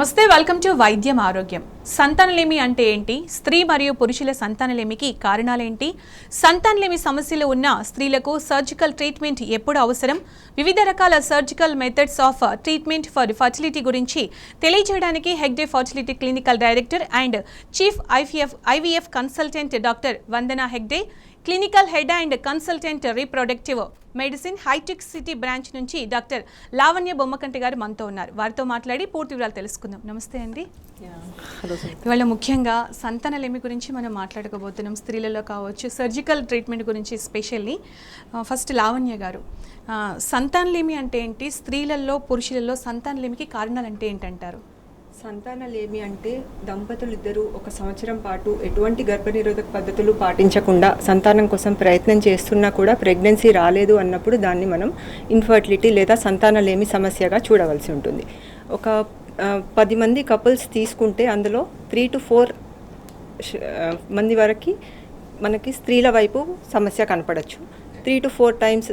నమస్తే, welcome to వైద్యం ఆరోగ్యం. సంతానలేమి అంటే ఏంటి? స్త్రీ మరియు పురుషుల సంతానలేమికి కారణాలేంటి? సంతానలేమి సమస్యలు ఉన్న స్త్రీలకు సర్జికల్ ట్రీట్మెంట్ ఎప్పుడు అవసరం? వివిధ రకాల surgical methods of treatment for fertility గురించి తెలియజేయడానికి Hegde fertility clinical director and chief IVF consultant doctor Vandana Hegde, clinical head and consultant reproductive medicine హైటెక్ సిటీ బ్రాంచ్ నుంచి డాక్టర్ లావణ్య బొమ్మకంటి గారు మనతో ఉన్నారు. వారితో మాట్లాడి పూర్తి వివరాలు తెలుసుకుందాం. నమస్తే అండి. ఇవాళ ముఖ్యంగా సంతానలేమి గురించి మనం మాట్లాడుకోబోతున్నాం. స్త్రీలలో కావచ్చు, సర్జికల్ ట్రీట్మెంట్ గురించి స్పెషల్లీ. ఫస్ట్ లావణ్య గారు, సంతానలేమి అంటే ఏంటి? స్త్రీలలో పురుషులలో సంతానలేమికి కారణాలు అంటే ఏంటంటారు? సంతానలేమి అంటే దంపతులు ఇద్దరు 1 సంవత్సరం పాటు ఎటువంటి గర్భనిరోధక పద్ధతులు పాటించకుండా సంతానం కోసం ప్రయత్నం చేస్తున్నా కూడా ప్రెగ్నెన్సీ రాలేదు అన్నప్పుడు దాన్ని మనం ఇన్ఫర్టిలిటీ లేదా సంతానలేమి సమస్యగా చూడవలసి ఉంటుంది. ఒక 10 మంది కపుల్స్ తీసుకుంటే అందులో 3 to 4 మంది వరకు మనకి స్త్రీల వైపు సమస్య కనపడచ్చు. 3 to 4 times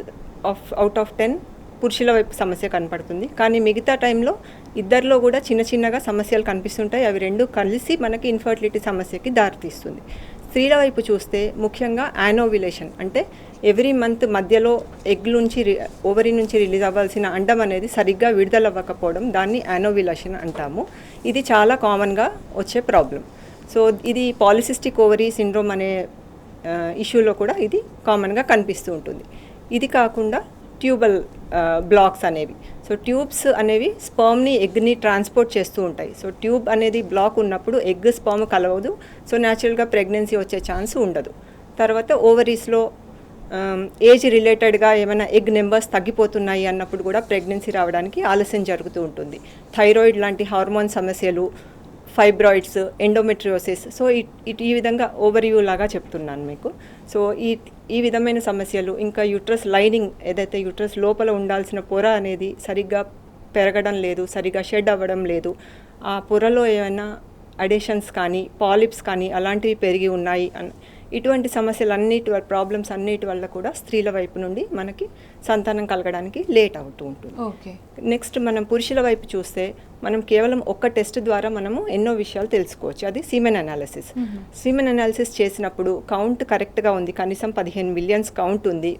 అవుట్ ఆఫ్ 10 పురుషుల వైపు సమస్య కనపడుతుంది. కానీ మిగతా టైంలో ఇద్దరిలో కూడా చిన్నగా సమస్యలు కనిపిస్తుంటాయి. అవి రెండు కలిసి మనకి ఇన్ఫర్టిలిటీ సమస్యకి దారితీస్తుంది. స్త్రీల వైపు చూస్తే ముఖ్యంగా యానోవిలేషన్ అంటే ఎవ్రీ మంత్ మధ్యలో ఎగ్ నుంచి ఓవరీ నుంచి రిలీజ్ అవ్వాల్సిన అండం అనేది సరిగ్గా విడుదలవ్వకపోవడం, దాన్ని యానోవిలేషన్ అంటాము. ఇది చాలా కామన్గా వచ్చే ప్రాబ్లం. సో ఇది పాలిసిస్టిక్ ఓవరీ సిండ్రోమ్ అనే ఇష్యూలో కూడా ఇది కామన్గా కనిపిస్తూ ఉంటుంది. ఇది కాకుండా ట్యూబల్ బ్లాక్స్ అనేవి, సో ట్యూబ్స్ అనేవి స్పర్మ్ని ఎగ్ని ట్రాన్స్పోర్ట్ చేస్తూ ఉంటాయి. సో ట్యూబ్ అనేది బ్లాక్ ఉన్నప్పుడు ఎగ్ స్పర్మ్ కలవదు. సో న్యాచురల్గా ప్రెగ్నెన్సీ వచ్చే ఛాన్స్ ఉండదు. తర్వాత ఓవరీస్లో ఏజ్ రిలేటెడ్గా ఏమైనా ఎగ్ నెంబర్స్ తగ్గిపోతున్నాయి అన్నప్పుడు కూడా ప్రెగ్నెన్సీ రావడానికి ఆలస్యం జరుగుతూ ఉంటుంది. థైరాయిడ్ లాంటి హార్మోన్ సమస్యలు, ఫైబ్రాయిడ్స్, ఎండోమెట్రియోసిస్, సో ఈ విధంగా ఓవర్వ్యూ లాగా చెప్తున్నాను మీకు. సో ఈ విధమైన సమస్యలు, ఇంకా యూట్రస్ లైనింగ్ ఏదైతే యూట్రస్ లోపల ఉండాల్సిన పొర అనేది సరిగ్గా పెరగడం లేదు, సరిగ్గా షెడ్ అవ్వడం లేదు, ఆ పొరలో ఏమైనా అడేషన్స్ కానీ పాలిప్స్ కానీ అలాంటివి పెరిగి ఉన్నాయి ఇటువంటి ప్రాబ్లమ్స్ అన్నిటి వల్ల కూడా స్త్రీల వైపు నుండి మనకి సంతానం కలగడానికి లేట్ అవుతూ ఉంటుంది. నెక్స్ట్ మనం పురుషుల వైపు చూస్తే మనం కేవలం ఒక్క టెస్ట్ ద్వారా మనము ఎన్నో విషయాలు తెలుసుకోవచ్చు. అది సీమెన్ అనాలిసిస్. సీమెన్ అనాలిసిస్ చేసినప్పుడు కౌంట్ కరెక్ట్గా ఉంది, కనీసం 15 మిలియన్స్ కౌంట్ ఉంది,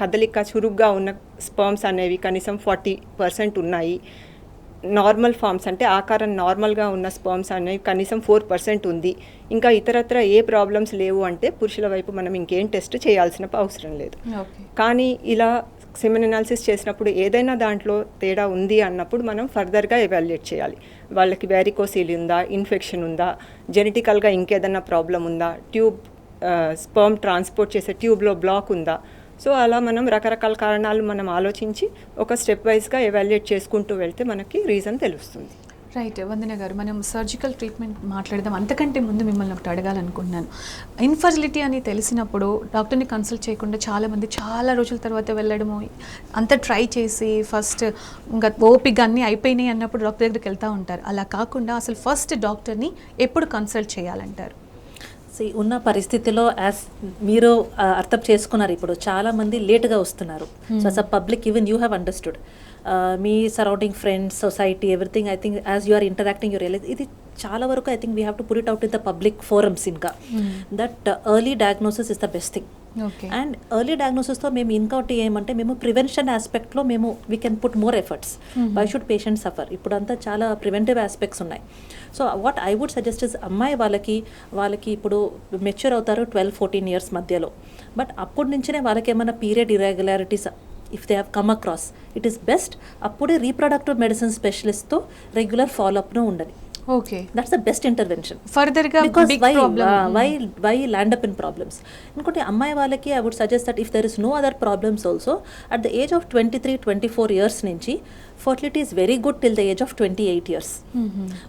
కదలిక చురుగ్గా ఉన్న స్పర్మ్స్ అనేవి కనీసం 40% ఉన్నాయి, నార్మల్ ఫామ్స్ అంటే ఆకారం నార్మల్గా ఉన్న స్పర్మ్స్ అనేవి కనీసం 4% ఉంది, ఇంకా ఇతరత్ర ఏ ప్రాబ్లమ్స్ లేవు అంటే పురుషుల వైపు మనం ఇంకేం టెస్ట్ చేయాల్సిన అవసరం లేదు. కానీ ఇలా సెమెన్ అనాలిసిస్ చేసినప్పుడు ఏదైనా దాంట్లో తేడా ఉంది అన్నప్పుడు మనం ఫర్దర్గా ఎవాల్యుయేట్ చేయాలి. వాళ్ళకి వ్యారికోసీల్ ఉందా, ఇన్ఫెక్షన్ ఉందా, జెనెటికల్గా ఇంకేదన్నా ప్రాబ్లం ఉందా, స్పర్మ్ ట్రాన్స్పోర్ట్ చేసే ట్యూబ్లో బ్లాక్ ఉందా. సో అలా మనం రకరకాల కారణాలు మనం ఆలోచించి ఒక స్టెప్ వైజ్గా ఎవాల్యుయేట్ చేసుకుంటూ వెళ్తే మనకి రీజన్ తెలుస్తుంది. రైట్. వందన గారు, మనం సర్జికల్ ట్రీట్మెంట్ మాట్లాడదాం. అంతకంటే ముందు మిమ్మల్ని ఒకటి అడగాలనుకుంటున్నాను. ఇన్ఫర్టిలిటీ అని తెలిసినప్పుడు డాక్టర్ని కన్సల్ట్ చేయకుండా చాలామంది చాలా రోజుల తర్వాత వెళ్ళడము, అంతా ట్రై చేసి ఫస్ట్ ఇంకా ఓపిక అన్నీ అయిపోయినాయి అన్నప్పుడు డాక్టర్ దగ్గరికి వెళ్తూ ఉంటారు. అలా కాకుండా అసలు ఫస్ట్ డాక్టర్ని ఎప్పుడు కన్సల్ట్ చేయాలంటారు? ఉన్న పరిస్థితిలో యాజ్ మీరు అర్థం చేసుకున్నారు, ఇప్పుడు చాలామంది లేట్గా వస్తున్నారు. So as a public even you have understood మీ surrounding friends, society, everything. I think as you are interacting you realize ఇది చాలా వరకు I think we have to put it out in the public forums. ఇంకా that early diagnosis is the best thing. And early డయాగ్నోసిస్తో మేము ఇంకోటి ఏమంటే మేము prevention ఆస్పెక్ట్లో మేము we can put more efforts. Why should patient suffer? ఇప్పుడంతా చాలా ప్రివెంటివ్ ఆస్పెక్ట్స్ ఉన్నాయి. So what I would suggest is అమ్మాయి వాళ్ళకి ఇప్పుడు మెచ్యూర్ అవుతారు 12-14 years మధ్యలో. బట్ అప్పటి నుంచినే వాళ్ళకి ఏమైనా period irregularities if they have come across, it is best అప్పుడే రీప్రొడక్టివ్ మెడిసిన్ స్పెషలిస్ట్తో రెగ్యులర్ ఫాలోఅప్ను ఉండాలి. Okay, that's the best intervention. Further ga big problem. Why land up in problems? Inkote అమ్మాయి వాళ్ళకి I would suggest that if there is no other problems also, at the age of 23-24 years నుంచి fertility is very good till the age of 28 years.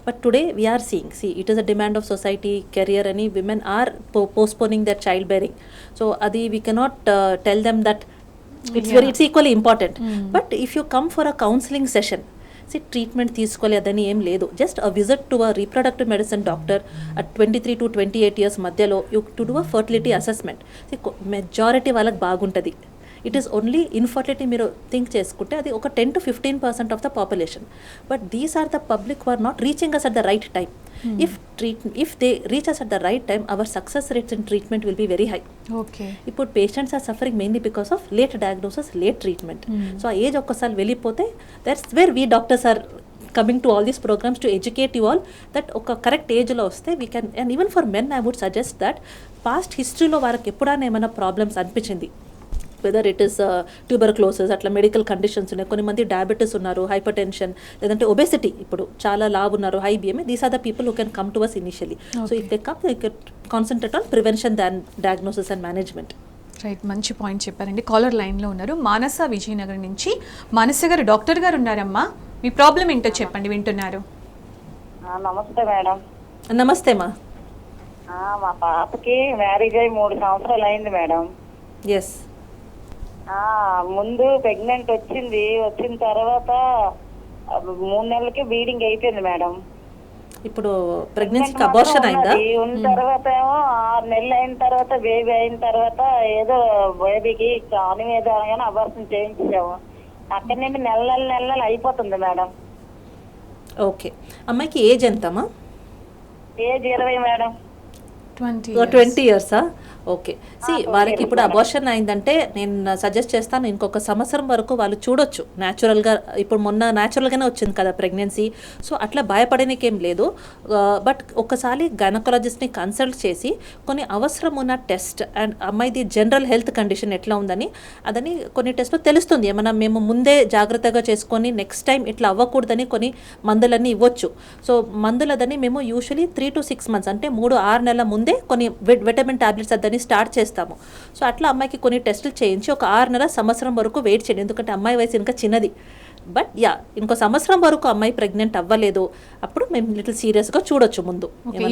But today we are seeing, it is a demand of society, career, and women are postponing their childbearing. So adi we cannot tell them that it's equally important. But if you come for a counseling session, treatment తీసుకోలేదని ఏం లేదు, just a visit to a reproductive medicine doctor at 23 to 28 years మధ్యలో you to do a fertility assessment. Majority వాళ్ళకి బాగుంటుంది, it is only infertility మీరు think చేసుకుంటే అది ఒక 10 to 15% of the population. But these are the public were not reaching us at the right time. If they reach us at the right time, our success rates in treatment will be very high. Okay. ఇప్పుడు patients are suffering mainly because of late diagnosis, late treatment. So ఆ age ఒక్కసారి వెళ్ళిపోతే that's where we doctors are coming to all these programmes to educate you all that ఒక correct ఏజ్లో వస్తే we can. And even for men I would suggest that past హిస్టరీలో వారికి ఎప్పుడైనా ఏమైనా ప్రాబ్లమ్స్ అనిపించింది, వెదర్ ఇట్ ఈస్ ట్యూబర్క్లోసిస్, అట్లా medical conditions ఉన్నాయి, కొన్ని మంది డయాబెటీస్ ఉన్నారు, హైపర్ టెన్షన్, లేదంటే ఒబెసిటీ, ఇప్పుడు చాలా లావు ఉన్నారు, high BMA, these are the people who can come to us initially. So if they come they can concentrate on prevention than diagnosis and management. Right, మంచి పాయింట్ చెప్పారండి. Caller లైన్లో ఉన్నారు, మానస విజయనగరం నుంచి. మానస గారు, డాక్టర్ గారు ఉన్నారమ్మా, మీ ప్రాబ్లం ఏంటో చెప్పండి, వింటున్నారు. నమస్తే మేడం. నమస్తే మా. మా పాపకి మ్యారేజ్ అయ్యి 3 సంవత్సరాలు అయింది మేడం. ఎస్. ముందు ప్రెగ్నెంట్ వచ్చిన తర్వాత 3 నెలలకి బ్లీడింగ్ అయిపోయింది మేడం. ఇప్పుడు ప్రెగ్నెన్సీకి అబార్షన్ అయిందా? ఉన్న తర్వాత ఏమో 6 నెలలు అయిన తర్వాత బేబీ అయిన తర్వాత ఏదో బేబీకి కాని మీద అబార్షన్ చేయించాము. అక్కడి నుండి నెలలు అయిపోతుంది మేడం. ఓకే. అమ్మాయికి ఏజ్ ఎంతమ్మా? Age 20 madam. 20 years. ఓకే. సి వాళ్ళకి ఇప్పుడు అబార్షన్ అయిందంటే నేను సజెస్ట్ చేస్తాను ఇంకొక సంవత్సరం వరకు వాళ్ళు చూడొచ్చు న్యాచురల్గా. ఇప్పుడు మొన్న న్యాచురల్గానే వచ్చింది కదా ప్రెగ్నెన్సీ, సో అట్లా భయపడడానికి ఏం లేదు. బట్ ఒకసారి గైనకాలజిస్ట్ని కన్సల్ట్ చేసి కొన్ని అవసరం ఉన్న టెస్ట్ అండ్ అమ్మాయిది జనరల్ హెల్త్ కండిషన్ ఎట్లా ఉందని అదని కొన్ని టెస్ట్లో తెలుస్తుంది. ఏమన్నా మేము ముందే జాగ్రత్తగా చేసుకొని నెక్స్ట్ టైం ఇట్లా అవ్వకూడదని కొన్ని మందులన్నీ ఇవ్వచ్చు. సో మందులదని మేము యూజువలీ 3 to 6 months అంటే 3-6 నెలల ముందే కొన్ని విటమిన్ టాబ్లెట్స్ అదని స్టార్ట్ చేస్తాము. సో అట్లా అమ్మాయికి కొన్ని టెస్టులు చేయించి ఒక 6 నెలల సంవత్సరం వరకు వెయిట్ చేయండి, ఎందుకంటే అమ్మాయి వయసు ఇంకా చిన్నది. బట్ ఇంకో సంవత్సరం వరకు అమ్మాయి ప్రెగ్నెంట్ అవ్వలేదు, అప్పుడు మేము లిటిల్ సీరియస్గా చూడొచ్చు ముందు.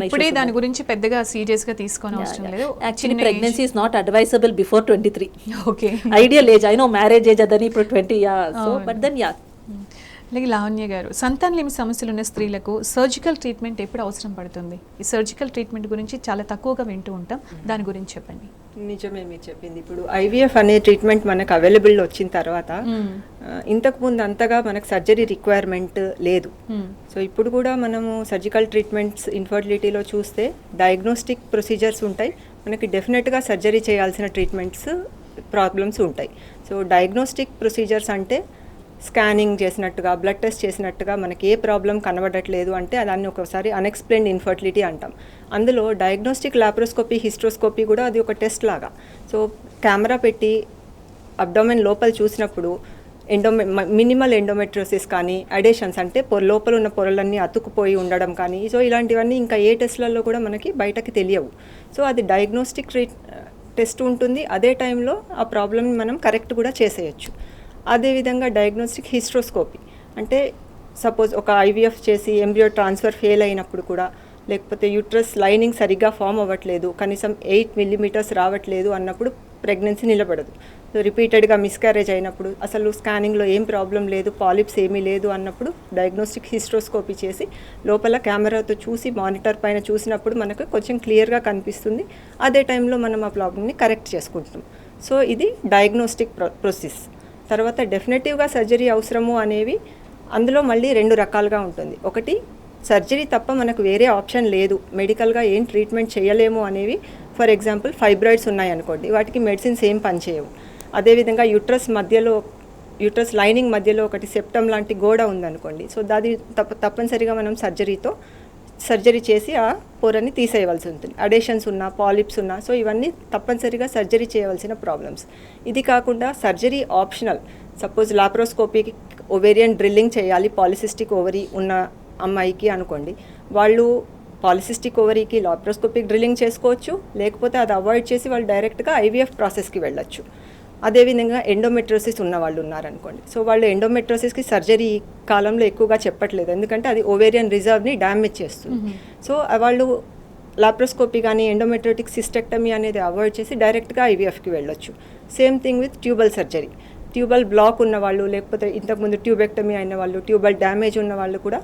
ఇప్పుడే దాని గురించి పెద్దగా సీరియస్గా తీసుకొని అవసరం లేదు. Actually pregnancy is not advisable before 23. Okay. Ideal age, I know marriage age అదని ఇప్పుడు 20. సో బట్ దెన్ అలాగే లావణ్య గారు, సంతానలేమి సమస్యలు ఉన్న స్త్రీలకు సర్జికల్ ట్రీట్మెంట్ ఎప్పుడు అవసరం పడుతుంది? ఈ సర్జికల్ ట్రీట్మెంట్ గురించి చాలా తక్కువగా వింటూ ఉంటాం, దాని గురించి చెప్పండి. నిజమే మీరు చెప్పింది. ఇప్పుడు ఐవీఎఫ్ అనే ట్రీట్మెంట్ మనకు అవైలబుల్ వచ్చిన తర్వాత ఇంతకు ముందు అంతగా మనకు సర్జరీ రిక్వైర్మెంట్ లేదు. సో ఇప్పుడు కూడా మనము సర్జికల్ ట్రీట్మెంట్స్ ఇన్ఫర్టిలిటీలో చూస్తే డయాగ్నోస్టిక్ ప్రొసీజర్స్ ఉంటాయి, మనకి డెఫినెట్గా సర్జరీ చేయాల్సిన ట్రీట్మెంట్స్ ప్రాబ్లమ్స్ ఉంటాయి. సో డయాగ్నోస్టిక్ ప్రొసీజర్స్ అంటే స్కానింగ్ చేసినట్టుగా, బ్లడ్ టెస్ట్ చేసినట్టుగా మనకి ఏ ప్రాబ్లం కనబడట్లేదు అంటే దాన్ని ఒకసారి అన్ఎక్స్ప్లెయిన్డ్ ఇన్ఫర్టిలిటీ అంటాం. అందులో డయాగ్నోస్టిక్ లాప్రోస్కోపీ, హిస్ట్రోస్కోపీ కూడా అది ఒక టెస్ట్ లాగా. సో కెమెరా పెట్టి అబ్డామెన్ లోపల చూసినప్పుడు మినిమల్ ఎండోమెట్రోసిస్ కానీ, అడేషన్స్ అంటే లోపల ఉన్న పొరలన్నీ అతుక్కుపోయి ఉండడం కానీ, సో ఇలాంటివన్నీ ఇంకా ఏ టెస్ట్లలో కూడా మనకి బయటకి తెలియవు. సో అది డయాగ్నోస్టిక్ టెస్ట్ ఉంటుంది, అదే టైంలో ఆ ప్రాబ్లమ్ని మనం కరెక్ట్ కూడా చేసేయచ్చు. అదేవిధంగా డయాగ్నోస్టిక్ హిస్ట్రోస్కోపీ అంటే సపోజ్ ఒక ఐవీఎఫ్ చేసి ఎంబ్రియో ట్రాన్స్ఫర్ ఫెయిల్ అయినప్పుడు కూడా, లేకపోతే యూట్రస్ లైనింగ్ సరిగ్గా ఫామ్ అవ్వట్లేదు, కనీసం 8 millimeters రావట్లేదు అన్నప్పుడు ప్రెగ్నెన్సీ నిలబడదు. సో రిపీటెడ్గా మిస్క్యారేజ్ అయినప్పుడు, అసలు స్కానింగ్లో ఏం ప్రాబ్లం లేదు, పాలిప్స్ ఏమీ లేదు అన్నప్పుడు డయాగ్నోస్టిక్ హిస్ట్రోస్కోపీ చేసి లోపల కెమెరాతో చూసి మానిటర్ పైన చూసినప్పుడు మనకు కొంచెం క్లియర్గా కనిపిస్తుంది. అదే టైంలో మనం ఆ ప్రాబ్లమ్ని కరెక్ట్ చేసుకుంటాం. సో ఇది డయాగ్నోస్టిక్ ప్రాసెస్. తర్వాత డెఫినెటివ్గా సర్జరీ అవసరము అనేవి అందులో మళ్ళీ 2 రకాలుగా ఉంటుంది. ఒకటి సర్జరీ తప్ప మనకు వేరే ఆప్షన్ లేదు, మెడికల్గా ఏం ట్రీట్మెంట్ చేయలేము అనేవి. ఫర్ ఎగ్జాంపుల్ ఫైబ్రాయిడ్స్ ఉన్నాయనుకోండి, వాటికి మెడిసిన్స్ ఏం పనిచేయవు. అదేవిధంగా యూట్రస్ లైనింగ్ మధ్యలో ఒకటి సెప్టమ్ లాంటి గోడ ఉందనుకోండి, సో దాది తప్పనిసరిగా మనం సర్జరీ చేసి ఆ పొరని తీసేయవలసి ఉంటుంది. అడేషన్స్ ఉన్నా, పాలిప్స్ ఉన్నా, సో ఇవన్నీ తప్పనిసరిగా సర్జరీ చేయవలసిన ప్రాబ్లమ్స్. ఇది కాకుండా సర్జరీ ఆప్షనల్. సపోజ్ లాప్రోస్కోపీకి ఓవేరియన్ డ్రిల్లింగ్ చేయాలి పాలిసిస్టిక్ ఓవరీ ఉన్న అమ్మాయికి అనుకోండి, వాళ్ళు పాలిసిస్టిక్ ఓవరీకి లాప్రోస్కోపిక్ డ్రిల్లింగ్ చేసుకోవచ్చు, లేకపోతే అది అవాయిడ్ చేసి వాళ్ళు డైరెక్ట్గా ఐవీఎఫ్ ప్రాసెస్కి వెళ్ళొచ్చు. అదేవిధంగా ఎండోమెట్రోసిస్ ఉన్న వాళ్ళు ఉన్నారనుకోండి, సో వాళ్ళు ఎండోమెట్రోసిస్కి సర్జరీ కాలంలో ఎక్కువగా చెప్పట్లేదు, ఎందుకంటే అది ఓవేరియన్ రిజర్వ్ని డ్యామేజ్ చేస్తుంది. సో వాళ్ళు లాప్రోస్కోపీ కానీ ఎండోమెట్రోటిక్ సిస్టెక్టమీ అనేది అవాయిడ్ చేసి డైరెక్ట్గా ఐవీఎఫ్కి వెళ్ళొచ్చు. Same thing with tubal surgery. Tubal black ఉన్న వాళ్ళు, లేకపోతే ఇంతకుముందు ట్యూబెక్టమీ అయిన వాళ్ళు, ట్యూబల్ డ్యామేజ్ ఉన్న వాళ్ళు కూడా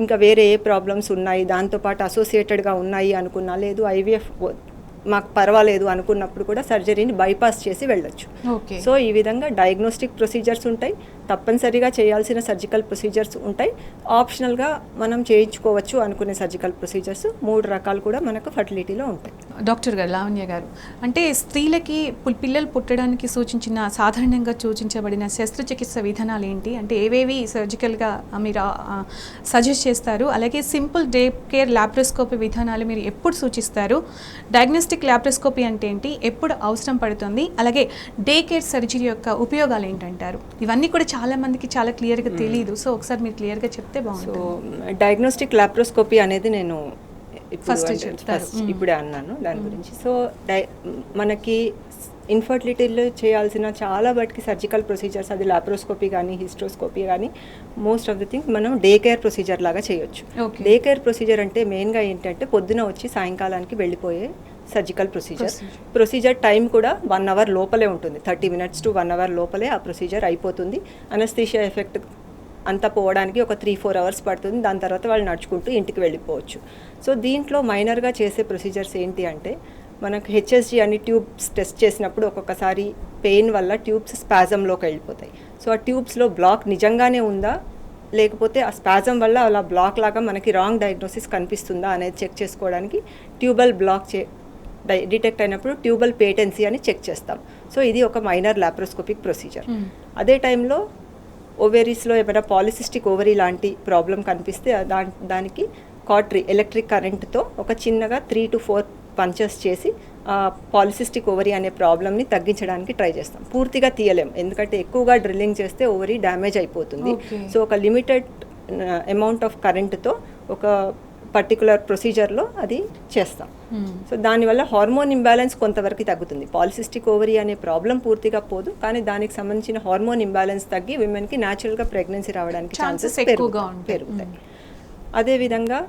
ఇంకా వేరే ఏ ప్రాబ్లమ్స్ ఉన్నాయి దాంతోపాటు అసోసియేటెడ్గా ఉన్నాయి అనుకున్నా, లేదు ఐవీఎఫ్ మాకు పర్వాలేదు అనుకున్నప్పుడు కూడా సర్జరీని బైపాస్ చేసి వెళ్ళొచ్చు. ఓకే. సో ఈ విధంగా డయాగ్నోస్టిక్ ప్రొసీజర్స్ ఉంటాయి, తప్పనిసరిగా చేయాల్సిన సర్జికల్ ప్రొసీజర్స్ ఉంటాయి, ఆప్షనల్గా మనం చేయించుకోవచ్చు అనుకునే సర్జికల్ ప్రొసీజర్స్ 3 రకాలు కూడా మనకు ఫర్టిలిటీలో ఉంటాయి. డాక్టర్ గారు, లావణ్య గారు, అంటే స్త్రీలకి పిల్లలు పుట్టడానికి సాధారణంగా సూచించబడిన శస్త్రచికిత్స విధానాలు ఏంటి, అంటే ఏవేవి సర్జికల్గా మీరు సజెస్ట్ చేస్తారు, అలాగే సింపుల్ డే కేర్ ల్యాప్రోస్కోపీ విధానాలు మీరు ఎప్పుడు సూచిస్తారు, డయాగ్నోస్టిక్ ల్యాప్రోస్కోపీ అంటే ఏంటి, ఎప్పుడు అవసరం పడుతుంది, అలాగే డే కేర్ సర్జరీ యొక్క ఉపయోగాలు ఏంటంటారు? ఇవన్నీ కూడా చాలా మందికి చాలా క్లియర్గా తెలియదు. సో ఒకసారి మీరు క్లియర్గా చెప్తే సో బాగుంటుంది. డయాగ్నోస్టిక్ లాప్రోస్కోపీ అనేది నేను First చెప్తారు. ఇప్పుడే అన్నాను దాని గురించి. సో మనకి ఇన్ఫర్టిలిటీలో చేయాల్సిన చాలా వాటికి సర్జికల్ ప్రొసీజర్స్, అది లాప్రోస్కోపీ కానీ హిస్ట్రోస్కోపీ కానీ మోస్ట్ ఆఫ్ ది థింగ్ మనం డే కేర్ ప్రొసీజర్ లాగా చేయొచ్చు. Okay. డే కేర్ ప్రొసీజర్ అంటే మెయిన్గా ఏంటంటే పొద్దున వచ్చి సాయంకాలానికి వెళ్ళిపోయే సర్జికల్ ప్రొసీజర్ టైం కూడా 1 అవర్ లోపలే ఉంటుంది. 30 minutes to 1 అవర్ లోపలే ఆ ప్రొసీజర్ అయిపోతుంది. అనస్థీషియా ఎఫెక్ట్ అంతా పోవడానికి ఒక 3-4 అవర్స్ పడుతుంది. దాని తర్వాత వాళ్ళు నడుచుకుంటూ ఇంటికి వెళ్ళిపోవచ్చు. సో దీంట్లో మైనర్గా చేసే ప్రొసీజర్స్ ఏంటి అంటే మనకు హెచ్ఎస్జీ అని ట్యూబ్స్ టెస్ట్ చేసినప్పుడు ఒక్కొక్కసారి పెయిన్ వల్ల ట్యూబ్స్ స్పాజంలోకి వెళ్ళిపోతాయి. సో ఆ ట్యూబ్స్లో బ్లాక్ నిజంగానే ఉందా, లేకపోతే ఆ స్పాజం వల్ల అలా బ్లాక్ లాగా మనకి రాంగ్ డయాగ్నోసిస్ కనిపిస్తుందా అనేది చెక్ చేసుకోవడానికి ట్యూబల్ బ్లాక్ డిటెక్ట్ అయినప్పుడు ట్యూబల్ పేటెన్సీ అని చెక్ చేస్తాం. సో ఇది ఒక మైనర్ లాప్రోస్కోపిక్ ప్రొసీజర్. అదే టైంలో ఓవేరీస్లో ఏమైనా పాలిసిస్టిక్ ఓవరీ లాంటి ప్రాబ్లం కనిపిస్తే దానికి కాట్రీ ఎలక్ట్రిక్ కరెంట్తో ఒక చిన్నగా 3 to 4 పంచెస్ చేసి పాలిసిస్టిక్ ఓవరీ అనే ప్రాబ్లమ్ని తగ్గించడానికి ట్రై చేస్తాం. పూర్తిగా తీయలేం, ఎందుకంటే ఎక్కువగా డ్రిల్లింగ్ చేస్తే ఓవరీ డ్యామేజ్ అయిపోతుంది. సో ఒక లిమిటెడ్ అమౌంట్ ఆఫ్ కరెంట్తో ఒక పర్టికులర్ ప్రొసీజర్లో అది చేస్తాం. సో దానివల్ల హార్మోన్ ఇంబ్యాలెన్స్ కొంతవరకు తగ్గుతుంది. పాలిసిస్టిక్ ఓవరీ అనే ప్రాబ్లం పూర్తిగా పోదు, కానీ దానికి సంబంధించిన హార్మోన్ ఇంబ్యాలెన్స్ తగ్గి విమెన్కి న్యాచురల్గా ప్రెగ్నెన్సీ రావడానికి ఛాన్సెస్ పెరుగుతాయి. అదేవిధంగా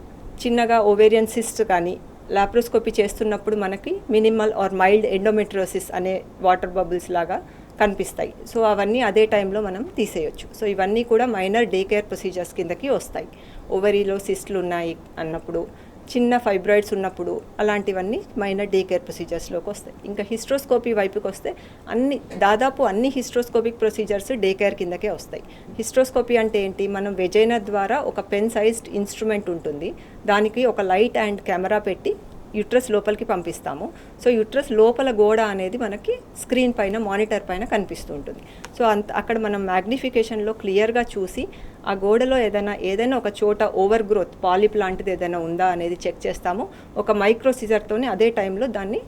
చిన్నగా ఓవేరియన్ సిస్ట్ కానీ లాప్రోస్కోపీ చేస్తున్నప్పుడు మనకి మినిమల్ ఆర్ మైల్డ్ ఎండోమెట్రియోసిస్ అనే వాటర్ బబుల్స్ లాగా కనిపిస్తాయి. సో అవన్నీ అదే టైంలో మనం తీసేయొచ్చు. సో ఇవన్నీ కూడా మైనర్ డే కేర్ ప్రొసీజర్స్ కిందకి వస్తాయి. ఓవరీలో సిస్ట్లు ఉన్నాయి అన్నప్పుడు, చిన్న ఫైబ్రాయిడ్స్ ఉన్నప్పుడు, అలాంటివన్నీ మైనర్ డే కేర్ ప్రొసీజర్స్లోకి వస్తాయి. ఇంకా హిస్ట్రోస్కోపీ వైపుకి వస్తే దాదాపు అన్ని హిస్ట్రోస్కోపిక్ ప్రొసీజర్స్ డే కేర్ కిందకే వస్తాయి. హిస్ట్రోస్కోపీ అంటే ఏంటి, మనం వెజైనా ద్వారా ఒక పెన్ సైజ్డ్ ఇన్స్ట్రుమెంట్ ఉంటుంది, దానికి ఒక లైట్ అండ్ కెమెరా పెట్టి యుట్రస్ లోపలికి పంపిస్తాము. సో యుట్రస్ లోపల గోడ అనేది మనకి స్క్రీన్ పైన మానిటర్ పైన కనిపిస్తూ ఉంటుంది. సో అక్కడ మనం మ్యాగ్నిఫికేషన్లో క్లియర్గా చూసి ఆ గోడలో ఏదైనా ఒక చోట ఓవర్ గ్రోత్ పాలిప్ లాంటిది ఏదైనా ఉందా అనేది చెక్ చేస్తాము. ఒక మైక్రో సిజర్తోనే అదే టైంలో దాన్ని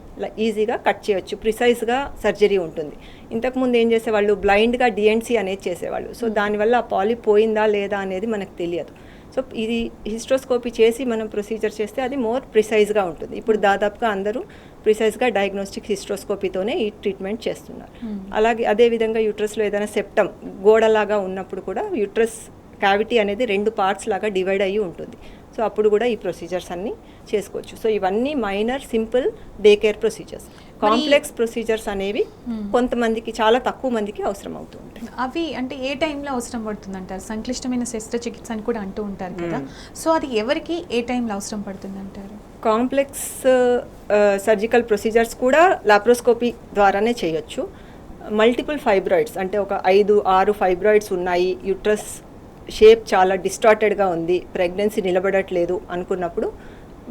ఈజీగా కట్ చేయొచ్చు. ప్రిసైజ్గా సర్జరీ ఉంటుంది. ఇంతకుముందు ఏం చేసేవాళ్ళు, బ్లైండ్గా డిఎన్సీ అనేది చేసేవాళ్ళు. సో దానివల్ల ఆ పాలిప్ పోయిందా లేదా అనేది మనకు తెలియదు. సో ఇది హిస్ట్రోస్కోపీ చేసి మనం ప్రొసీజర్ చేస్తే అది మోర్ ప్రిసైజ్గా ఉంటుంది. ఇప్పుడు దాదాపుగా అందరూ ప్రిసైజ్గా డయాగ్నోస్టిక్ హిస్ట్రోస్కోపీతోనే ఈ ట్రీట్మెంట్ చేస్తున్నారు. అలాగే అదేవిధంగా యూట్రస్లో ఏదైనా సెప్టమ్ గోడలాగా ఉన్నప్పుడు కూడా యూట్రస్ క్యావిటీ అనేది 2 పార్ట్స్ లాగా డివైడ్ అయ్యి ఉంటుంది. సో అప్పుడు కూడా ఈ ప్రొసీజర్స్ అన్నీ చేసుకోవచ్చు. సో ఇవన్నీ minor simple day care procedures. Complex procedures అనేవి కొంతమందికి, చాలా తక్కువ మందికి అవసరం అవుతూ ఉంటాయి. అవి అంటే ఏ టైంలో అవసరం పడుతుంది అంటారు? సంక్లిష్టమైన శస్త్రచికిత్స అని కూడా అంటూ ఉంటారు కదా. సో అది ఎవరికి ఏ టైంలో అవసరం పడుతుంది అంటారు? కాంప్లెక్స్ సర్జికల్ ప్రొసీజర్స్ కూడా లాప్రోస్కోపీ ద్వారానే చేయొచ్చు. మల్టిపుల్ ఫైబ్రాయిడ్స్ అంటే ఒక 5-6 ఫైబ్రాయిడ్స్ ఉన్నాయి, యూట్రస్ షేప్ చాలా డిస్టార్టెడ్గా ఉంది, ప్రెగ్నెన్సీ నిలబడట్లేదు అనుకున్నప్పుడు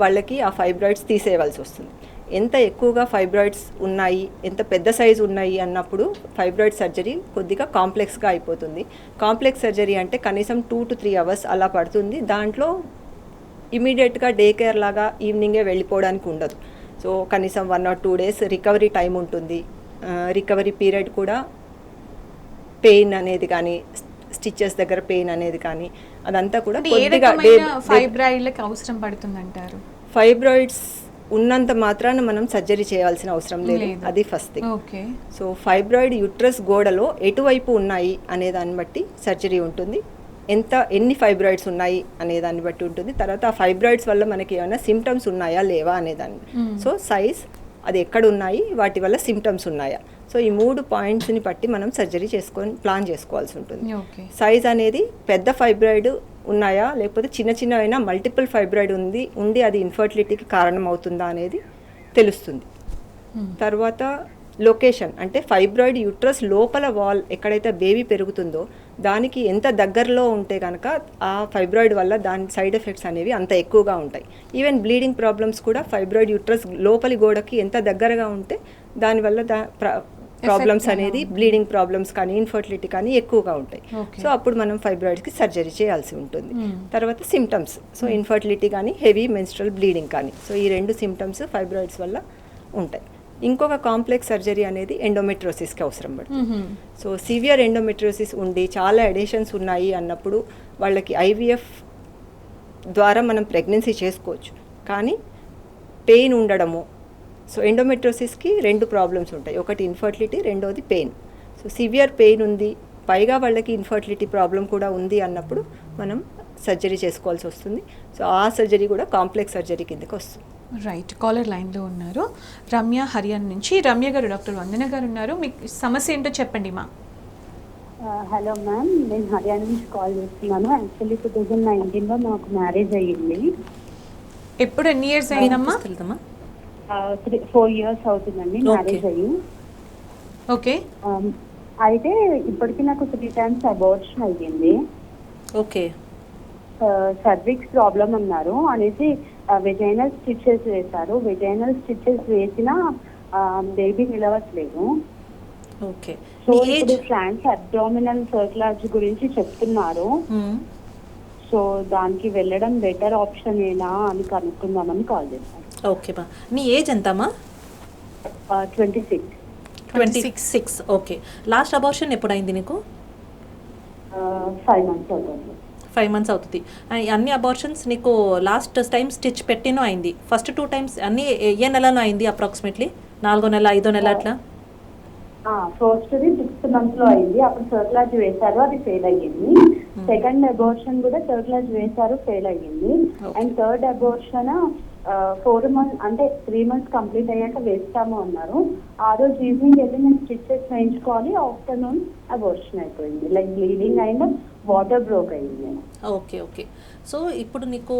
వాళ్ళకి ఆ ఫైబ్రాయిడ్స్ తీసేయవలసి వస్తుంది. ఎంత ఎక్కువగా ఫైబ్రాయిడ్స్ ఉన్నాయి, ఎంత పెద్ద సైజు ఉన్నాయి అన్నప్పుడు ఫైబ్రాయిడ్ సర్జరీ కొద్దిగా కాంప్లెక్స్గా అయిపోతుంది. కాంప్లెక్స్ సర్జరీ అంటే కనీసం 2 to 3 అవర్స్ అలా పడుతుంది. దాంట్లో ఇమీడియట్గా డే కేర్ లాగా ఈవినింగే వెళ్ళిపోవడానికి ఉండదు. సో కనీసం 1 or 2 days రికవరీ టైం ఉంటుంది. రికవరీ పీరియడ్ కూడా పెయిన్ అనేది కానీ, స్టిచెస్ దగ్గర పెయిన్ అనేది కానీ, అదంతా కూడా కొద్దిగా ఫైబ్రాయిడ్లకు అవసరం పడుతుంది అంటారు. ఫైబ్రాయిడ్స్ ఉన్నంత మాత్రాన మనం సర్జరీ చేయాల్సిన అవసరం లేదు, అది first thing. So fibroid uterus గోడలో ఎటువైపు ఉన్నాయి అనే దాన్ని బట్టి సర్జరీ ఉంటుంది. ఎన్ని ఫైబ్రాయిడ్స్ ఉన్నాయి అనే దాన్ని బట్టి ఉంటుంది. తర్వాత ఆ ఫైబ్రాయిడ్స్ వల్ల మనకి ఏమైనా సిమ్టమ్స్ ఉన్నాయా లేవా అనేదాన్ని. సో సైజ్, అది ఎక్కడ ఉన్నాయి, వాటి వల్ల సిమ్టమ్స్ ఉన్నాయా. సో ఈ 3 పాయింట్స్ని బట్టి మనం సర్జరీ ప్లాన్ చేసుకోవాల్సి ఉంటుంది. సైజ్ అనేది పెద్ద ఫైబ్రాయిడ్ ఉన్నాయా, లేకపోతే చిన్నవైనా మల్టిపుల్ ఫైబ్రాయిడ్ ఉండి అది ఇన్ఫర్టిలిటీకి కారణం అవుతుందా అనేది తెలుస్తుంది. తర్వాత లొకేషన్ అంటే ఫైబ్రాయిడ్ యూట్రస్ లోపల వాల్ ఎక్కడైతే బేబీ పెరుగుతుందో దానికి ఎంత దగ్గరలో ఉంటే కనుక ఆ ఫైబ్రాయిడ్ వల్ల దాని సైడ్ ఎఫెక్ట్స్ అనేవి అంత ఎక్కువగా ఉంటాయి. ఈవెన్ బ్లీడింగ్ ప్రాబ్లమ్స్ కూడా ఫైబ్రాయిడ్ యూట్రస్ లోపలి గోడకి ఎంత దగ్గరగా ఉంటే దానివల్ల ప్రాబ్లమ్స్ అనేది బ్లీడింగ్ ప్రాబ్లమ్స్ కానీ ఇన్ఫర్టిలిటీ కానీ ఎక్కువగా ఉంటాయి. సో అప్పుడు మనం ఫైబ్రాయిడ్స్కి సర్జరీ చేయాల్సి ఉంటుంది. తర్వాత సిమ్టమ్స్, సో ఇన్ఫర్టిలిటీ కానీ హెవీ మెన్స్ట్రల్ బ్లీడింగ్ కానీ, సో ఈ 2 సిమ్టమ్స్ ఫైబ్రాయిడ్స్ వల్ల ఉంటాయి. ఇంకొక కాంప్లెక్స్ సర్జరీ అనేది ఎండోమెట్రోసిస్కి అవసరం పడుతుంది. సో సివియర్ ఎండోమెట్రోసిస్ ఉండి చాలా ఎడేషన్స్ ఉన్నాయి అన్నప్పుడు వాళ్ళకి ఐవీఎఫ్ ద్వారా మనం ప్రెగ్నెన్సీ చేసుకోవచ్చు, కానీ పెయిన్ ఉండడము. సో ఎండోమెట్రోసిస్కి 2 ప్రాబ్లమ్స్ ఉంటాయి, ఒకటి ఇన్ఫర్టిలిటీ, రెండోది పెయిన్. సో సివియర్ పెయిన్ ఉంది, పైగా వాళ్ళకి ఇన్ఫర్టిలిటీ ప్రాబ్లం కూడా ఉంది అన్నప్పుడు మనం సర్జరీ చేసుకోవాల్సి వస్తుంది. సో ఆ సర్జరీ కూడా కాంప్లెక్స్ సర్జరీ కిందకి వస్తుంది. రైట్, కాలర్ లైన్లో ఉన్నారు రమ్య హర్యానా నుంచి. రమ్య గారు, డాక్టర్ వందన గారు ఉన్నారు. మీకు సమస్య ఏంటో చెప్పండి మా. హలో మ్యామ్, నేను హర్యానా నుంచి కాల్ చేస్తున్నాను. యాక్చువల్లీ 2019లో నాకు మ్యారేజ్ అయ్యింది. ఎప్పుడు ఎన్ని ఇయర్స్ అయిందమ్మా? 4 years అవుతుందండి మ్యారేజ్ అయ్యి. ఓకే. అయితే ఇప్పటికి నాకు 3 times అబార్షన్ అయ్యింది. ఓకే. సర్విక్స్ ప్రాబ్లం అన్నారు అనేసి వెజైనల్ స్టిచెస్ వేశారు. వెజైనల్ స్టిచెస్ వేసినా బేబీ నిలవట్లేదు. ఓకే. సో ఇప్పుడు ట్రాన్స్ అబ్డామినల్ సర్క్యులార్జీ గురించి చెప్తున్నారు. సో దానికి వెళ్ళడం బెటర్ ఆప్షన్ ఏనా అని కనుక్కుందామని కాల్ చేశాను. ఓకే బా. నీ ఏజ్ ఎంతమ్మా? 26. 26. ఓకే. లాస్ట్ అబార్షన్ ఎప్పుడైంది నీకు? 5 months అవుతుంది. 5 months అవుతుంది. అన్ని అబార్షన్స్ నీకు లాస్ట్ టైం స్టిచ్ పెట్టినో అయింది? ఫస్ట్ 2 times అన్ని ఏ నెలలో అయింది అప్రాక్సిమేట్లీ? 4వ నెల, 5వ నెల అట్లా? ఫస్ట్ది 6th month లో అయింది. అప్పుడు సర్క్యులార్జీ వేశారు, అది ఫెయిల్ అయ్యింది. సెకండ్ అబార్షన్ కూడా సర్క్యులార్జీ వేశారు, ఫెయిల్ అయ్యింది. అండ్ థర్డ్ అబార్షన్ 4 months అంటే 3 months కంప్లీట్ అయ్యాక వేస్తాము అన్నారు. ఆ రోజు ఈవినింగ్ వెళ్ళి నేను స్టిచెస్ వేయించుకోవాలి, ఆఫ్టర్నూన్ అబార్షన్ అయిపోయింది. Like bleeding and water broke అయింది. ఓకే. ఓకే. సో ఇప్పుడు నీకు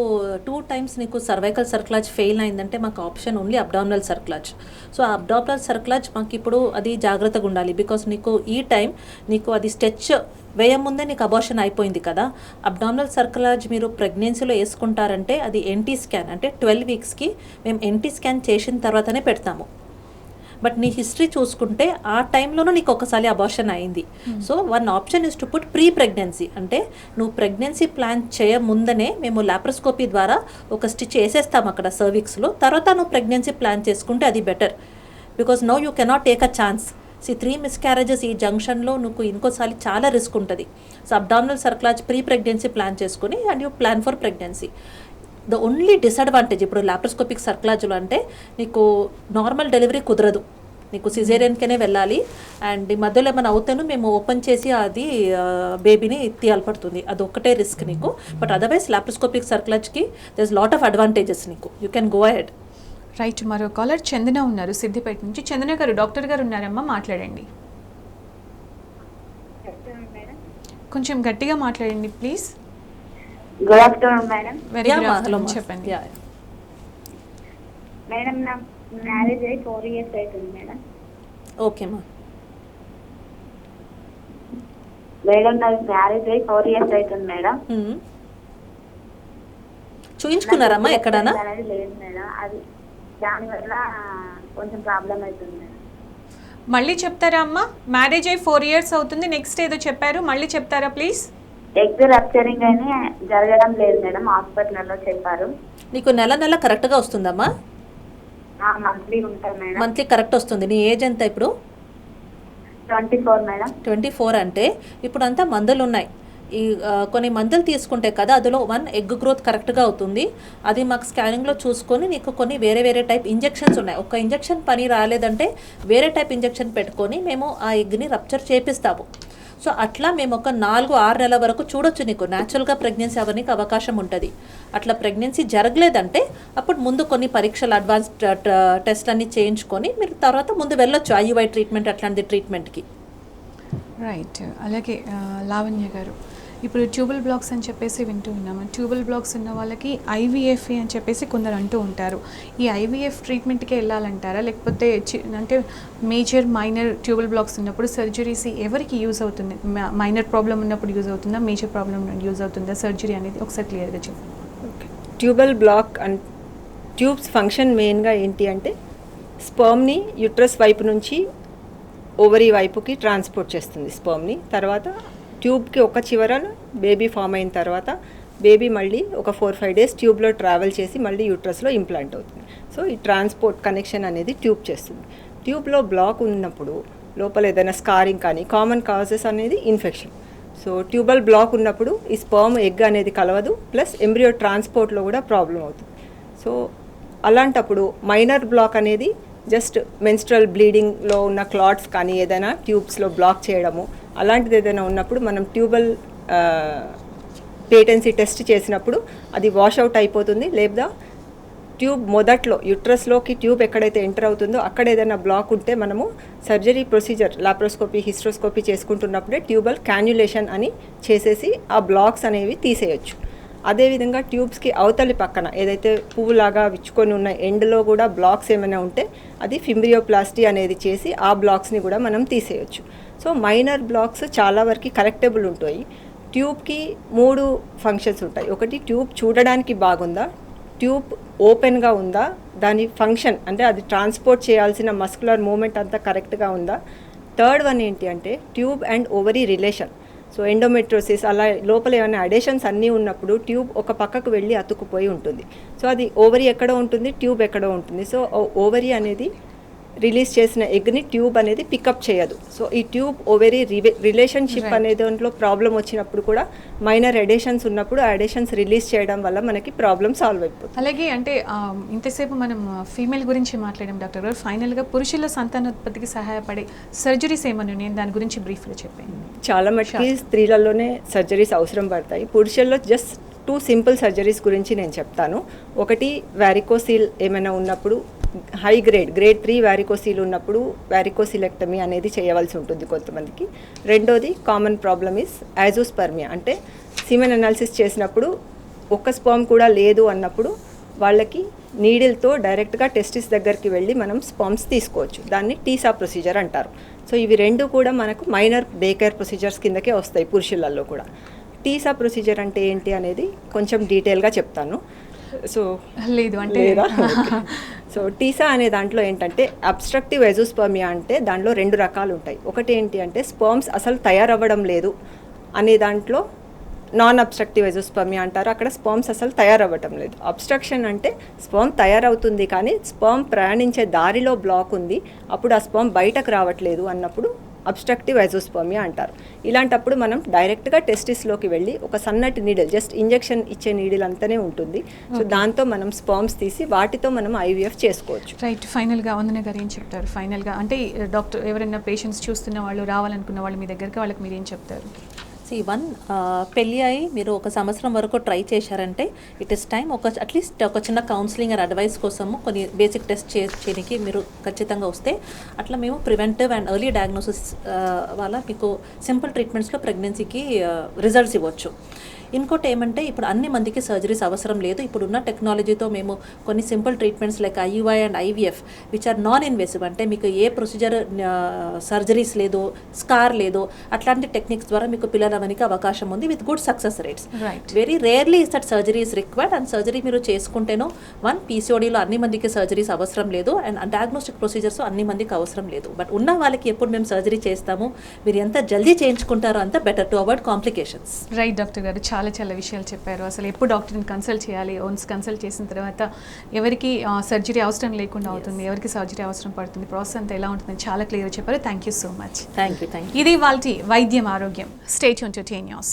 2 times నీకు సర్వైకల్ సర్క్యులాజ్ ఫెయిల్ అయిందంటే మాకు ఆప్షన్ ఓన్లీ అబ్డామినల్ సర్క్యులాజ్. సో ఆ అబ్డామినల్ సర్క్యులాజ్ మాకు ఇప్పుడు అది జాగ్రత్తగా ఉండాలి. బికాస్ నీకు ఈ టైం నీకు అది స్టెచ్ వేయముందే నీకు అబార్షన్ అయిపోయింది కదా. అబ్డామినల్ సర్క్యులాజ్ మీరు ప్రెగ్నెన్సీలో వేసుకుంటారంటే అది ఎన్టీ స్కాన్ అంటే 12 weeksకి మేము ఎన్టీ స్కాన్ చేసిన తర్వాతనే పెడతాము. బట్ నీ హిస్టరీ చూసుకుంటే ఆ టైంలోనూ నీకు ఒకసారి అబార్షన్ అయింది. So 1 option is to put pre pregnancy, అంటే నువ్వు ప్రెగ్నెన్సీ ప్లాన్ చేయముందనే మేము లాప్రోస్కోపీ ద్వారా ఒక స్టిచ్ వేసేస్తాం అక్కడ సర్విక్స్లో. తర్వాత నువ్వు ప్రెగ్నెన్సీ ప్లాన్ చేసుకుంటే అది better. Because now you cannot take a chance. 3 miscarriages ఈ జంక్షన్లో నువ్వు ఇంకోసారి చాలా రిస్క్ ఉంటుంది. So abdominal cerclage pre pregnancy plan చేసుకుని and you plan for pregnancy. The only disadvantage ఇప్పుడు లాప్రోస్కోపిక్ సర్క్యులాజ్లో అంటే నీకు నార్మల్ డెలివరీ కుదరదు, నీకు సిజేరియన్కనే వెళ్ళాలి. అండ్ ఈ మధ్యలో ఏమైనా అవుతాను మేము ఓపెన్ చేసి అది బేబీని తీయాలి పడుతుంది, అది ఒక్కటే రిస్క్ నీకు. బట్ అదర్వైజ్ లాప్రోస్కోపిక్ సర్క్యులాజ్కి there is lot of advantages, నీకు you can go ahead. Right, మరో కాలర్ చందన ఉన్నారు సిద్దిపేట నుంచి. చందన గారు, డాక్టర్ గారు ఉన్నారమ్మా, మాట్లాడండి. కొంచెం గట్టిగా మాట్లాడండి please. Good afternoon madam. Very good afternoon, చెప్పండి. మేడం నా మ్యారేజ్ అయ్యి 4 years అవుతుంది మేడం. ఓకేమ్మా. మేడం నాకు మ్యారేజ్ అయ్యి 4 years అవుతుంది మేడం. చూయించుకున్నారమ్మా ఎక్కడన్నా? అనేది లేదు మేడం, అది దానివల్ల కొంచెం ప్రాబ్లం అవుతుంది మేడం. మళ్ళీ చెప్తారా అమ్మా? మ్యారేజ్ అయ్యి 4 years అవుతుంది, నెక్స్ట్ ఏదో చెప్పారు, మళ్ళీ చెప్తారా ప్లీజ్? ఎగ్ రప్చరింగ్ అని జరగడం లేదు మేడం, హాస్పిటల్లో చెప్పారు. నీకు నెల కరెక్ట్గా వస్తుందమ్మా? మంత్లీ ఉంటుంది మేడం. మంత్లీ కరెక్ట్ వస్తుంది. నీ ఏజ్ ఎంత ఇప్పుడు? 24 మేడం. 24 అంటే ఇప్పుడు అంతా మందులు ఉన్నాయి. ఈ కొన్ని మందులు తీసుకుంటే కదా అందులో 1 egg growth కరెక్ట్గా అవుతుంది. అది మాకు స్కానింగ్లో చూసుకొని నీకు కొన్ని వేరే టైప్ ఇంజెక్షన్స్ ఉన్నాయి. ఒక ఇంజెక్షన్ పని రాలేదంటే వేరే టైప్ ఇంజెక్షన్ పెట్టుకొని మేము ఆ ఎగ్ని రప్చర్ చేపిస్తాము. సో అట్లా మేము ఒక 4-6 నెలల వరకు చూడొచ్చు, నీకు న్యాచురల్గా ప్రెగ్నెన్సీ అవ్వడానికి అవకాశం ఉంటుంది. అట్లా ప్రెగ్నెన్సీ జరగలేదంటే అప్పుడు ముందు కొన్ని పరీక్షలు అడ్వాన్స్ టెస్ట్ అన్ని చేయించుకొని మీరు తర్వాత ముందు వెళ్ళొచ్చు ఐయుఐ ట్రీట్మెంట్ అట్లాంటి ట్రీట్మెంట్కి. రైట్. అలాగే లావణ్య గారు, ఇప్పుడు ట్యూబల్ బ్లాక్స్ అని చెప్పేసి వింటూ ఉన్నాము. ట్యూబల్ బ్లాక్స్ ఉన్న వాళ్ళకి IVF అని చెప్పేసి కొందరు అంటూ ఉంటారు. ఈ IVF ట్రీట్మెంట్కే వెళ్ళాలంటారా, లేకపోతే అంటే మేజర్ మైనర్ ట్యూబల్ బ్లాక్స్ ఉన్నప్పుడు సర్జరీస్ ఎవరికి యూజ్ అవుతుంది? మైనర్ ప్రాబ్లం ఉన్నప్పుడు యూజ్ అవుతుందా, మేజర్ ప్రాబ్లం యూజ్ అవుతుందా సర్జరీ అనేది ఒకసారి క్లియర్గా చెప్పండి. ట్యూబల్ బ్లాక్ ట్యూబ్స్ ఫంక్షన్ మెయిన్గా ఏంటి అంటే స్పర్మ్ని యూట్రస్ వైపు నుంచి ఓవరీ వైపుకి ట్రాన్స్పోర్ట్ చేస్తుంది స్పర్మ్ని. తర్వాత ట్యూబ్కి ఒక చివరన బేబీ ఫామ్ అయిన తర్వాత బేబీ మళ్ళీ ఒక 4-5 డేస్ ట్యూబ్లో ట్రావెల్ చేసి మళ్ళీ యూట్రస్లో ఇంప్లాంట్ అవుతుంది. సో ఈ ట్రాన్స్పోర్ట్ కనెక్షన్ అనేది ట్యూబ్ చేస్తుంది. ట్యూబ్లో బ్లాక్ ఉన్నప్పుడు లోపల ఏదైనా స్కారింగ్ కానీ కామన్ కాజెస్ అనేది ఇన్ఫెక్షన్. సో ట్యూబల్ బ్లాక్ ఉన్నప్పుడు ఈ స్పర్మ్ ఎగ్ అనేది కలవదు, ప్లస్ ఎంబ్రియో ట్రాన్స్పోర్ట్లో కూడా ప్రాబ్లం అవుతుంది. సో అలాంటప్పుడు మైనర్ బ్లాక్ అనేది జస్ట్ మెన్స్ట్రల్ బ్లీడింగ్లో ఉన్న క్లాట్స్ కానీ ఏదైనా ట్యూబ్స్లో బ్లాక్ చేయడము అలాంటిది ఏదైనా ఉన్నప్పుడు మనం ట్యూబల్ పేటెన్సీ టెస్ట్ చేసినప్పుడు అది వాష్ అవుట్ అయిపోతుంది. లేదా ట్యూబ్ మొదట్లో యూట్రస్లోకి ట్యూబ్ ఎక్కడైతే ఎంటర్ అవుతుందో అక్కడ ఏదైనా బ్లాక్ ఉంటే మనము సర్జరీ ప్రొసీజర్ లాప్రోస్కోపీ హిస్ట్రోస్కోపీ చేసుకుంటున్నప్పుడే ట్యూబల్ క్యాన్యులేషన్ అని చేసేసి ఆ బ్లాక్స్ అనేవి తీసేయచ్చు. అదేవిధంగా ట్యూబ్స్కి అవతలి పక్కన ఏదైతే పువ్వులాగా విచ్చుకొని ఉన్న ఎండ్లో కూడా బ్లాక్స్ ఏమైనా ఉంటే అది ఫింబ్రియోప్లాస్టీ అనేది చేసి ఆ బ్లాక్స్ని కూడా మనం తీసేయచ్చు. సో మైనర్ బ్లాక్స్ చాలా వరకు కరెక్టబుల్ ఉంటాయి. ట్యూబ్కి 3 ఫంక్షన్స్ ఉంటాయి. ఒకటి ట్యూబ్ చూడడానికి బాగుందా, ట్యూబ్ ఓపెన్గా ఉందా, దాని ఫంక్షన్ అంటే అది ట్రాన్స్పోర్ట్ చేయాల్సిన మస్కులర్ మూమెంట్ అంతా కరెక్ట్గా ఉందా. థర్డ్ వన్ ఏంటి అంటే tube and ovary relation. So endometriosis అలా లోపల ఏమైనా అడేషన్స్ అన్నీ ఉన్నప్పుడు ట్యూబ్ ఒక పక్కకు వెళ్ళి అతుక్కుపోయి ఉంటుంది. సో అది ఓవరీ ఎక్కడో ఉంటుంది, ట్యూబ్ ఎక్కడో ఉంటుంది. సో ఓవరీ అనేది రిలీజ్ చేసిన ఎగ్ని ట్యూబ్ అనేది పికప్ చేయదు. సో ఈ ట్యూబ్ ఓవరీ రిలేషన్షిప్ అనే దాంట్లో ప్రాబ్లం వచ్చినప్పుడు కూడా మైనర్ అడేషన్స్ ఉన్నప్పుడు ఆ అడేషన్స్ రిలీజ్ చేయడం వల్ల మనకి ప్రాబ్లం సాల్వ్ అయిపోతుంది. అలాగే అంటే ఇంతసేపు మనం ఫీమేల్ గురించి మాట్లాడాం డాక్టర్ గారు. ఫైనల్గా పురుషుల సంతానోత్పత్తికి సహాయపడే సర్జరీస్ ఏమన్నా నేను దాని గురించి బ్రీఫ్గా చెప్పాను. చాలా మటుకి స్త్రీలలోనే సర్జరీస్ అవసరం పడతాయి. పురుషుల్లో జస్ట్ 2 సింపుల్ సర్జరీస్ గురించి నేను చెప్తాను. ఒకటి వారికోసీల్ ఏమైనా ఉన్నప్పుడు హై గ్రేడ్ 3 వారికోసీల్ ఉన్నప్పుడు వారికోసిలెక్టమీ అనేది చేయవలసి ఉంటుంది కొంతమందికి. రెండోది కామన్ ప్రాబ్లమ్ ఇస్ యాజోస్పర్మియా, అంటే సిమెన్ అనాలిసిస్ చేసినప్పుడు ఒక్క స్పర్మ్ కూడా లేదు అన్నప్పుడు వాళ్ళకి నీడిల్తో డైరెక్ట్గా టెస్టిస్ దగ్గరికి వెళ్ళి మనం స్పర్మ్స్ తీసుకోవచ్చు. దాన్ని టీసా ప్రొసీజర్ అంటారు. సో ఇవి 2 కూడా మనకు మైనర్ డే కేర్ ప్రొసీజర్స్ కిందకే వస్తాయి పురుషులలో కూడా. టీసా ప్రొసీజర్ అంటే ఏంటి అనేది కొంచెం డీటెయిల్గా చెప్తాను. సో లేదు అంటే సో టీసా అనే దాంట్లో ఏంటంటే అబ్స్ట్రక్టివ్ ఎజోస్పర్మియా అంటే దాంట్లో 2 రకాలు ఉంటాయి. ఒకటి ఏంటి అంటే స్పర్మ్స్ అసలు తయారవ్వడం లేదు అనే దాంట్లో నాన్ అబ్స్ట్రక్టివ్ ఎజోస్పర్మియా అంటారు. అక్కడ స్పర్మ్స్ అసలు తయారవ్వటం లేదు. అబ్స్ట్రక్షన్ అంటే స్పర్మ్ తయారవుతుంది కానీ స్పర్మ్ ప్రయాణించే దారిలో బ్లాక్ ఉంది, అప్పుడు ఆ స్పర్మ్ బయటకు రావట్లేదు అన్నప్పుడు అబ్స్ట్రక్టివ్ ఎజోస్పర్మియా అంటారు. ఇలాంటప్పుడు మనం డైరెక్ట్గా టెస్టిస్లోకి వెళ్ళి ఒక సన్నటి నీడిల్, జస్ట్ ఇంజెక్షన్ ఇచ్చే నీడిల్ అంతనే ఉంటుంది. సో దాంతో మనం స్పర్మ్స్ తీసి వాటితో మనం IVF చేసుకోవచ్చు. రైట్. ఫైనల్గా వందన గారు ఏం చెప్తారు? ఫైనల్గా అంటే డాక్టర్ ఎవరైనా పేషెంట్స్ చూస్తున్న వాళ్ళు, రావాలనుకున్న వాళ్ళు మీ దగ్గరికి, వాళ్ళకి మీరు ఏం చెప్తారు? పెళ్ళి అయ్యి మీరు 1 సంవత్సరం వరకు ట్రై చేశారంటే ఇట్ ఇస్ టైం అట్లీస్ట్ ఒక చిన్న కౌన్సిలింగ్ అండ్ అడ్వైస్ కోసము కొన్ని బేసిక్ టెస్ట్ చేయడానికి మీరు ఖచ్చితంగా వస్తే అట్లా మేము ప్రివెంటివ్ అండ్ ఎర్లీ డయాగ్నోసిస్ వల్ల మీకు సింపుల్ ట్రీట్మెంట్స్లో ప్రెగ్నెన్సీకి రిజల్ట్స్ ఇవ్వచ్చు. ఇంకోటి ఏమంటే ఇప్పుడు అన్ని మందికి సర్జరీస్ అవసరం లేదు. ఇప్పుడున్న టెక్నాలజీతో మేము కొన్ని simple treatments like IUI and IVF which are non invasive, అంటే మీకు ఏ ప్రొసీజర్ సర్జరీస్ లేదు, స్కార్ లేదు, అట్లాంటి టెక్నిక్స్ ద్వారా మీకు పిల్లలు అవనికి అవకాశం ఉంది with good success rates. Very rarely is that surgery is required. And surgery మీరు చేసుకుంటేనో PCODలో అన్ని మందికి సర్జరీస్ అవసరం లేదు అండ్ డయాగ్నోస్టిక్ ప్రొసీజర్స్ అన్ని మందికి అవసరం లేదు. బట్ ఉన్న వాళ్ళకి ఎప్పుడు మేము సర్జరీ చేస్తాము, మీరు ఎంత జల్దీ చేయించుకుంటారో అంత better to avoid complications. Right doctor గారు, చాలా విషయాలు చెప్పారు. అసలు ఎప్పుడు డాక్టర్ని కన్సల్ట్ చేయాలి, వన్స్ కన్సల్ట్ చేసిన తర్వాత ఎవరికి సర్జరీ అవసరం లేకుండా అవుతుంది, ఎవరికి సర్జరీ అవసరం పడుతుంది, ప్రాసెస్ అంతా ఎలా ఉంటుందని చాలా క్లియర్గా చెప్పారు. Thank you so much. Thank you. ఇది వాళ్ళ వైద్యం ఆరోగ్యం. Stay tune to TN News.